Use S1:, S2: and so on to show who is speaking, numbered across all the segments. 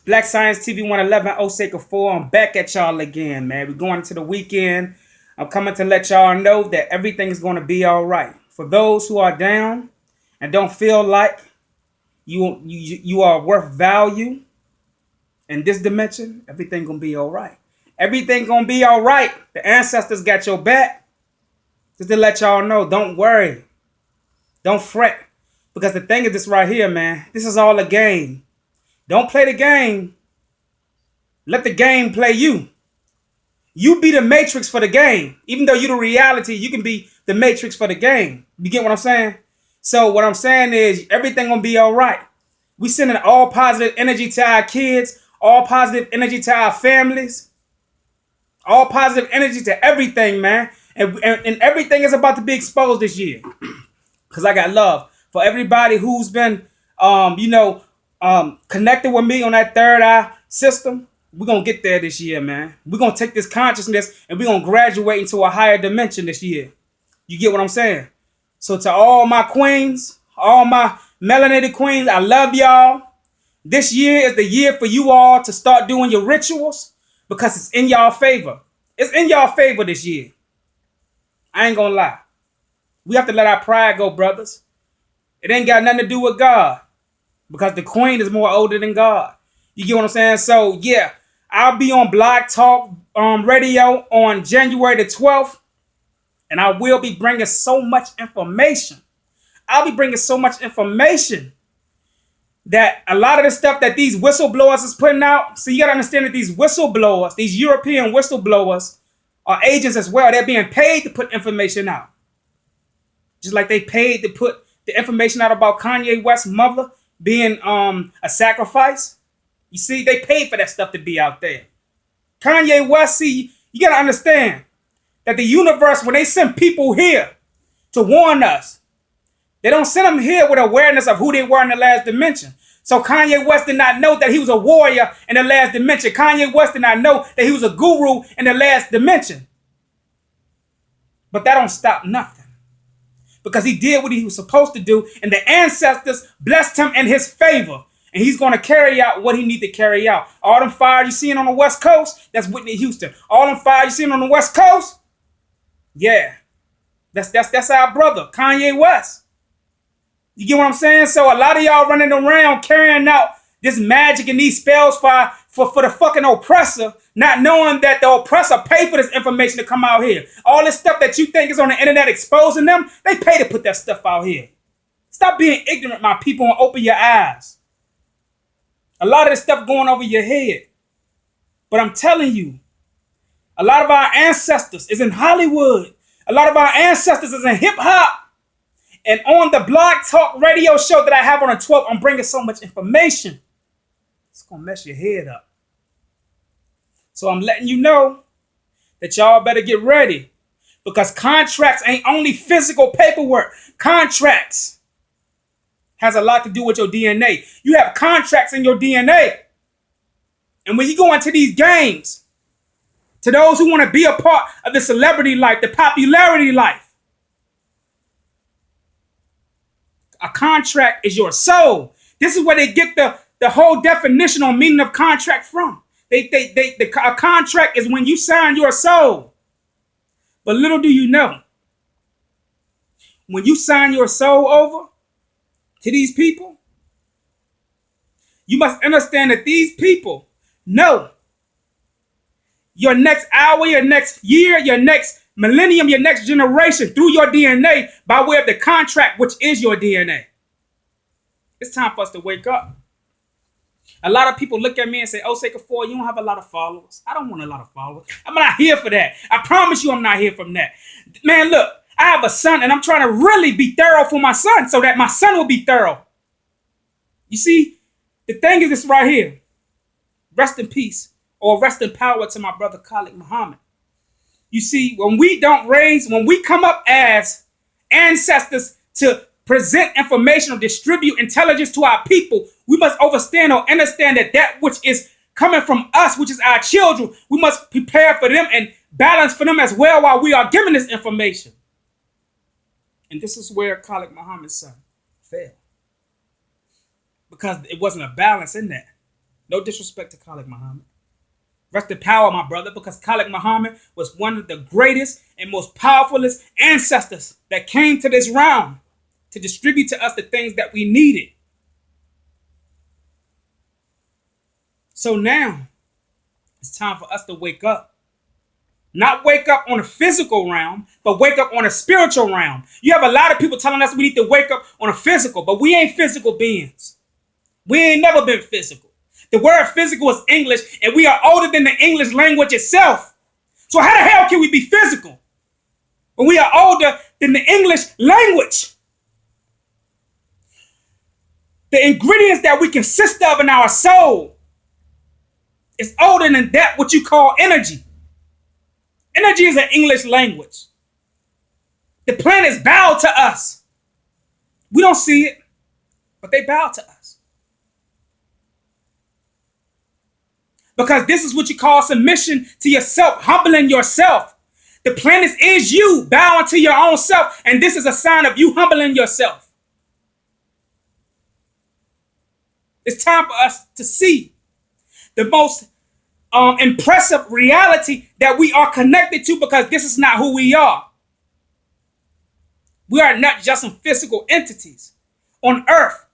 S1: Black Science TV 111, Osei Kufuor. I'm back at y'all again, man. We're going into the weekend. I'm coming to let y'all know that everything is going to be all right. For those who are down and don't feel like you are worth value in this dimension, everything going to be all right. Everything going to be all right. The ancestors got your back. Just to let y'all know, don't worry. Don't fret. Because the thing is this right here, man. This is all a game. Don't play the game. Let the game play you. You be the matrix for the game. Even though you're the reality, you can be the matrix for the game. You get what I'm saying? So what I'm saying is everything gonna be all right. We sending all positive energy to our kids, all positive energy to our families, all positive energy to everything, man. And everything is about to be exposed this year. Because I got love for everybody who's been, connected with me on that third eye system. We're going to get there this year, man. We're going to take this consciousness and we're going to graduate into a higher dimension this year. You get what I'm saying? So to all my queens, all my melanated queens, I love y'all. This year is the year for you all to start doing your rituals because it's in y'all favor. It's in y'all favor this year. I ain't going to lie. We have to let our pride go, brothers. It ain't got nothing to do with God because the queen is more older than God. You get what I'm saying? So, yeah, I'll be on Blog Talk Radio on January the 12th, and I will be bringing so much information. I'll be bringing so much information that a lot of the stuff that these whistleblowers is putting out, so you got to understand that these whistleblowers, these European whistleblowers, are agents as well. They're being paid to put information out. Just like they paid to put the information out about Kanye West's mother being a sacrifice. You see, they paid for that stuff to be out there. Kanye West, see, you got to understand that the universe, when they send people here to warn us, they don't send them here with awareness of who they were in the last dimension. So Kanye West did not know that he was a warrior in the last dimension. Kanye West did not know that he was a guru in the last dimension. But that don't stop nothing. Because he did what he was supposed to do, and the ancestors blessed him in his favor. And he's going to carry out what he needs to carry out. All them fires you seeing on the West Coast, that's Whitney Houston. All them fires you seeing on the West Coast, yeah, that's our brother, Kanye West. You get what I'm saying? So a lot of y'all running around carrying out this magic and these spells for the fucking oppressor, not knowing that the oppressor paid for this information to come out here. All this stuff that you think is on the internet exposing them, they pay to put that stuff out here. Stop being ignorant, my people, and open your eyes. A lot of this stuff going over your head. But I'm telling you, a lot of our ancestors is in Hollywood. A lot of our ancestors is in hip hop. And on the Blog Talk Radio show that I have on the 12th, I'm bringing so much information. It's going to mess your head up. So I'm letting you know that y'all better get ready. Because contracts ain't only physical paperwork. Contracts has a lot to do with your DNA. You have contracts in your DNA. And when you go into these games, to those who want to be a part of the celebrity life, the popularity life, a contract is your soul. This is where they get the whole definition or meaning of contract from. A contract is when you sign your soul. But little do you know, when you sign your soul over to these people, you must understand that these people know your next hour, your next year, your next millennium, your next generation through your DNA by way of the contract, which is your DNA. It's time for us to wake up. A lot of people look at me and say, Osei Kufuor, you don't have a lot of followers. I don't want a lot of followers. I'm not here for that. I promise you I'm not here from that. Man, look, I have a son and I'm trying to really be thorough for my son so that my son will be thorough. You see, the thing is this right here. Rest in peace or rest in power to my brother Khalid Muhammad. You see, when we come up as ancestors to present information or distribute intelligence to our people, we must understand that which is coming from us, which is our children, we must prepare for them and balance for them as well while we are giving this information. And this is where Khalid Muhammad's son failed. Because it wasn't a balance in that. No disrespect to Khalid Muhammad. Rest in power, my brother, because Khalid Muhammad was one of the greatest and most powerful ancestors that came to this realm to distribute to us the things that we needed. So now, it's time for us to wake up. Not wake up on a physical realm, but wake up on a spiritual realm. You have a lot of people telling us we need to wake up on a physical, but we ain't physical beings. We ain't never been physical. The word physical is English, and we are older than the English language itself. So how the hell can we be physical when we are older than the English language? The ingredients that we consist of in our soul is older than that what you call energy. Energy is an English language. The planets bow to us. We don't see it, but they bow to us. Because this is what you call submission to yourself, humbling yourself. The planets is you bowing to your own self, and this is a sign of you humbling yourself. It's time for us to see the most impressive reality that we are connected to, because this is not who we are. We are not just some physical entities on earth.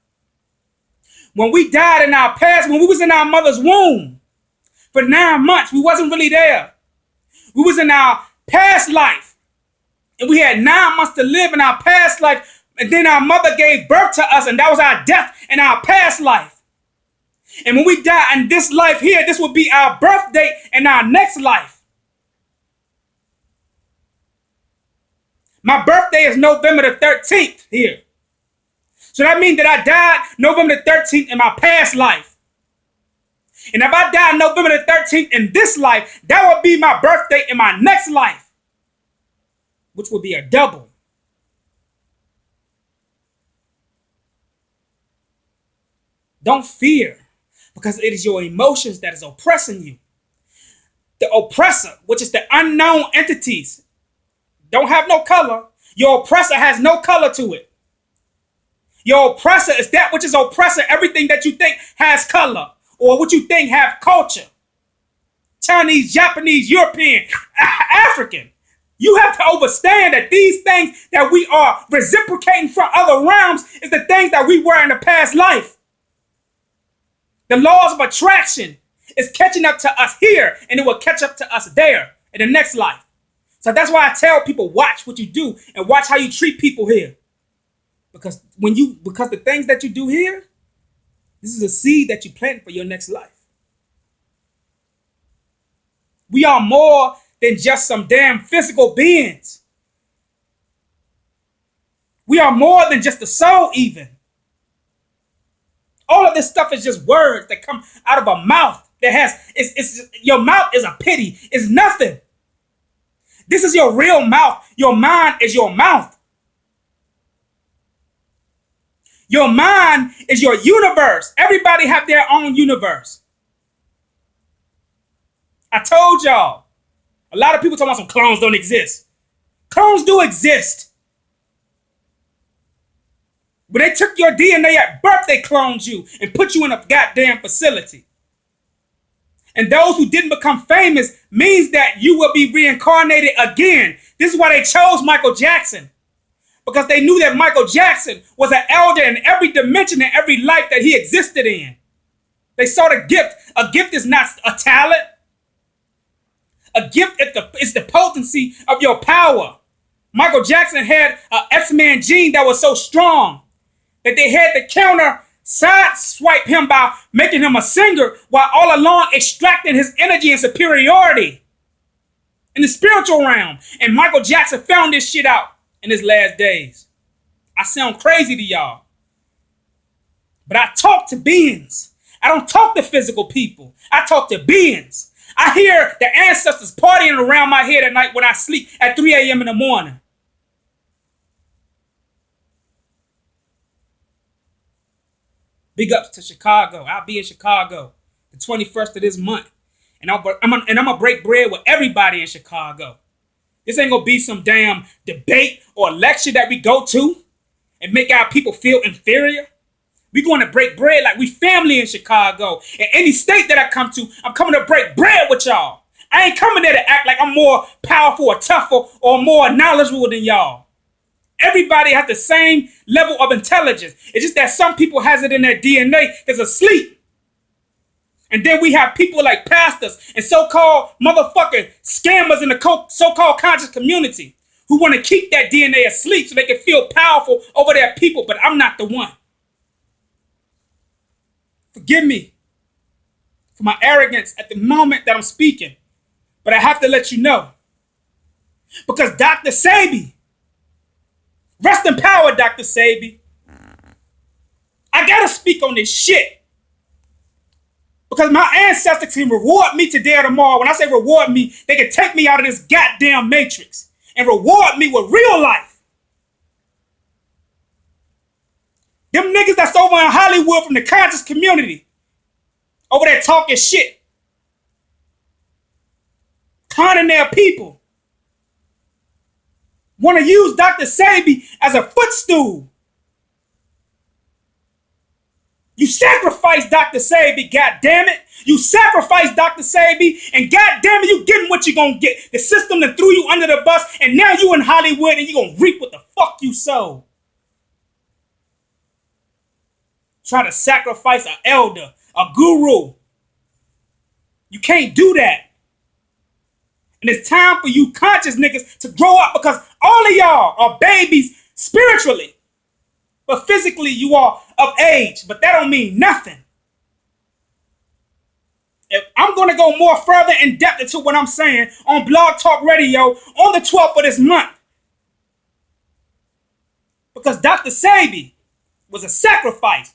S1: When we died in our past, when we was in our mother's womb for 9 months, we wasn't really there. We was in our past life, and we had 9 months to live in our past life, and then our mother gave birth to us, and that was our death in our past life. And when we die in this life here, this will be our birth date in our next life. My birthday is November the 13th here. So that means that I died November the 13th in my past life. And if I die November the 13th in this life, that will be my birthday in my next life, which will be a double. Don't fear, because it is your emotions that is oppressing you. The oppressor, which is the unknown entities, don't have no color. Your oppressor has no color to it. Your oppressor is that which is oppressor, everything that you think has color or what you think have culture. Chinese, Japanese, European, African. You have to understand that these things that we are reciprocating from other realms is the things that we were in the past life. The laws of attraction is catching up to us here, and it will catch up to us there in the next life. So that's why I tell people, watch what you do and watch how you treat people here. Because the things that you do here, this is a seed that you plant for your next life. We are more than just some damn physical beings. We are more than just the soul even. All of this stuff is just words that come out of a mouth that has, your mouth is a pity. It's nothing. This is your real mouth. Your mind is your mouth. Your mind is your universe. Everybody have their own universe. I told y'all. A lot of people talking about some clones don't exist. Clones do exist. When they took your DNA at birth, they cloned you and put you in a goddamn facility. And those who didn't become famous means that you will be reincarnated again. This is why they chose Michael Jackson. Because they knew that Michael Jackson was an elder in every dimension in every life that he existed in. They saw the gift. A gift is not a talent. A gift is the potency of your power. Michael Jackson had an X-Man gene that was so strong that they had to counter side swipe him by making him a singer while all along extracting his energy and superiority in the spiritual realm. And Michael Jackson found this shit out in his last days. I sound crazy to y'all, but I talk to beings. I don't talk to physical people. I talk to beings. I hear the ancestors partying around my head at night when I sleep at 3 a.m. in the morning. Big ups to Chicago. I'll be in Chicago the 21st of this month. And I'm gonna break bread with everybody in Chicago. This ain't gonna be some damn debate or lecture that we go to and make our people feel inferior. We going to break bread like we family in Chicago. In any state that I come to, I'm coming to break bread with y'all. I ain't coming there to act like I'm more powerful or tougher or more knowledgeable than y'all. Everybody has the same level of intelligence. It's just that some people has it in their DNA that's asleep. And then we have people like pastors and so-called motherfucking scammers in the so-called conscious community who want to keep that DNA asleep so they can feel powerful over their people, but I'm not the one. Forgive me for my arrogance at the moment that I'm speaking, but I have to let you know. Because Dr. Sebi, rest in power, Dr. Sebi, I gotta speak on this shit. Because my ancestors can reward me today or tomorrow. When I say reward me, they can take me out of this goddamn matrix and reward me with real life. Them niggas that's over in Hollywood from the conscious community, over there talking shit, conning their people, want to use Dr. Sebi as a footstool. You sacrificed Dr. Sebi, goddammit. You sacrificed Dr. Sebi, and goddammit, you getting what you gonna get. The system that threw you under the bus, and now you in Hollywood, and you gonna reap what the fuck you sowed. Try to sacrifice an elder, a guru. You can't do that. And it's time for you conscious niggas to grow up, because all of y'all are babies spiritually. But physically, you are of age, but that don't mean nothing. If I'm going to go more further in depth into what I'm saying on Blog Talk Radio on the 12th of this month. Because Dr. Sebi was a sacrifice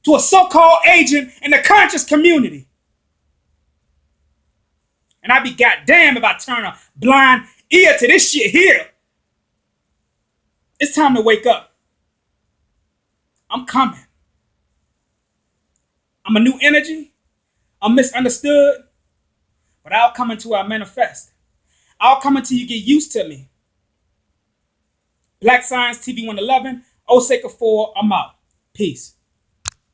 S1: to a so-called agent in the conscious community. And I'd be goddamn if I turn a blind ear to this shit here. It's time to wake up. I'm coming. I'm a new energy. I'm misunderstood. But I'll come until I manifest. I'll come until you get used to me. Black Science TV 111. Osei Kufuor, I'm out. Peace.